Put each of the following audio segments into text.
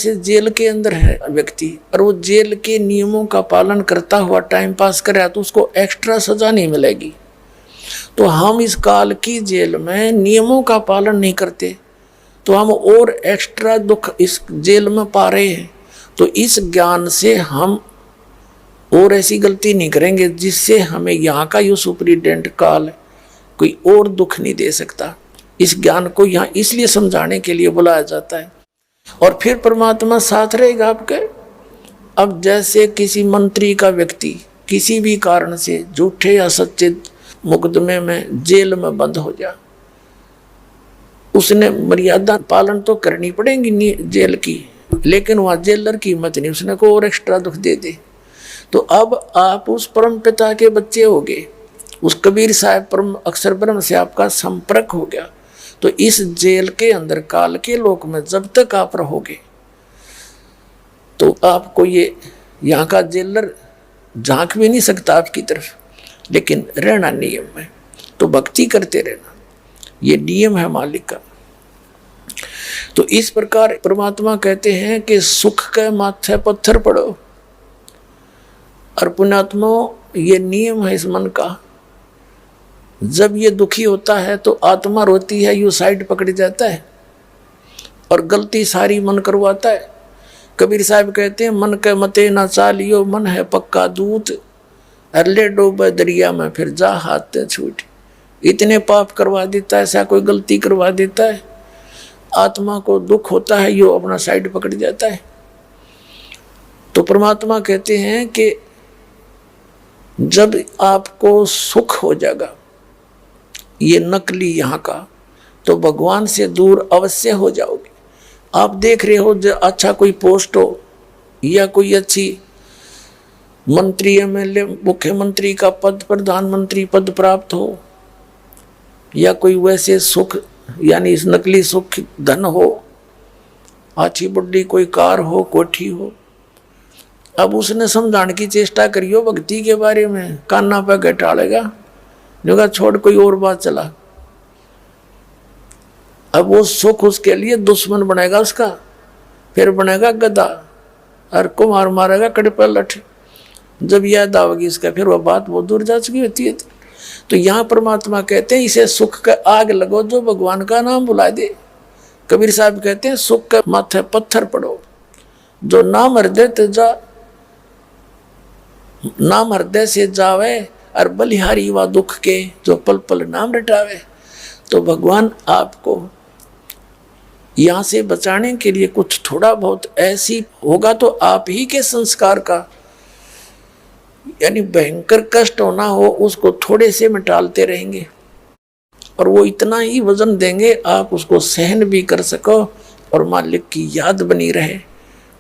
से जेल के अंदर है व्यक्ति और वो जेल के नियमों का पालन करता हुआ टाइम पास करे तो उसको एक्स्ट्रा सजा नहीं मिलेगी। तो हम इस काल की जेल में नियमों का पालन नहीं करते तो हम और एक्स्ट्रा दुख इस जेल में पा रहे हैं। तो इस ज्ञान से हम और ऐसी गलती नहीं करेंगे जिससे हमें यहाँ का यो सुपरिटेंडेंट काल कोई और दुख नहीं दे सकता। इस ज्ञान को यहाँ इसलिए समझाने के लिए बुलाया जाता है। और फिर परमात्मा साथ रहेगा आपके। अब जैसे किसी मंत्री का व्यक्ति किसी भी कारण से झूठे या सच्चे मुकदमे में जेल में बंद हो जा, उसने मर्यादा पालन तो करनी पड़ेगी जेल की, लेकिन वहाँ जेलर की हिम्मत नहीं उसने को और एक्स्ट्रा दुख दे दे। तो अब आप उस परम पिता के बच्चे हो गए, उस कबीर साहब परम अक्षर ब्रह्म से आपका संपर्क हो गया। तो इस जेल के अंदर काल के लोक में जब तक आप रहोगे तो आपको ये यहाँ का जेलर झांक भी नहीं सकता आपकी तरफ, लेकिन रहना नियम में। तो भक्ति करते रहना, ये नियम है मालिक का। तो इस प्रकार परमात्मा कहते हैं कि सुख के माथे पत्थर पड़ो। और पुण्यात्मा ये नियम है इस मन का। जब ये दुखी होता है तो आत्मा रोती है, यू साइड पकड़ जाता है और गलती सारी मन करवाता है। कबीर साहब कहते हैं मन के मते ना चालियो, मन है पक्का दूत, अरले डोबे दरिया में फिर जा हाथ छूट। इतने पाप करवा देता है, ऐसा कोई गलती करवा देता है, आत्मा को दुख होता है, यो अपना साइड पकड़ जाता है। तो परमात्मा कहते हैं कि जब आपको सुख हो जाएगा ये नकली यहाँ का, तो भगवान से दूर अवश्य हो जाओगे। आप देख रहे हो जो अच्छा कोई पोस्ट हो या कोई अच्छी मंत्री एमएलए मुख्यमंत्री का पद प्रधानमंत्री पद प्राप्त हो या कोई वैसे सुख यानी इस नकली सुख धन हो, अच्छी बड़ी कोई कार हो कोठी हो, अब उसने समझाने की चेष्टा करियो भक्ति के बारे में, कान्ना पे घटालेगा जो छोड़ कोई और बात चला। अब वो सुख उसके लिए दुश्मन बनेगा उसका, फिर बनेगा गधा और कुमार मारेगा कड़े पर लठ। जब याद आवेगी इसका फिर वह बात बहुत दूर जा चुकी होती है। तो यहाँ परमात्मा कहते हैं इसे सुख का आग लगो जो भगवान का नाम बुला दे। कबीर साहब कहते हैं सुख का माथे पत्थर पड़ो, जो नाम हृदय ते जा, नाम हृदय से जावे और बलिहारी व दुख के जो पल पल नाम रटावे। तो भगवान आपको यहाँ से बचाने के लिए कुछ थोड़ा बहुत ऐसी होगा तो आप ही के संस्कार का यानी भयंकर कष्ट होना हो उसको थोड़े से में टालते रहेंगे और वो इतना ही वजन देंगे आप उसको सहन भी कर सको और मालिक की याद बनी रहे,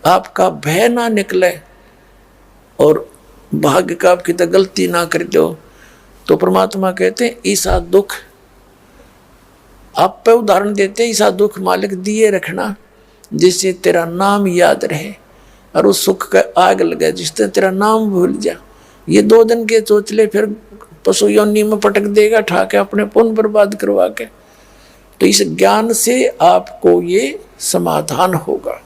आपका भय ना निकले और भाग्य का आपकी तो गलती ना कर दो। तो परमात्मा कहते हैं ईसा दुख आप पे उदाहरण देते हैं, ईसा दुख मालिक दिए रखना जिससे तेरा नाम याद रहे और उस सुख का आग लगे जिससे तेरा नाम भूल जा। ये 2 दिन के चोचले फिर पशु योनि में पटक देगा ठा के अपने पुण्य बर्बाद करवा के। तो इस ज्ञान से आपको ये समाधान होगा।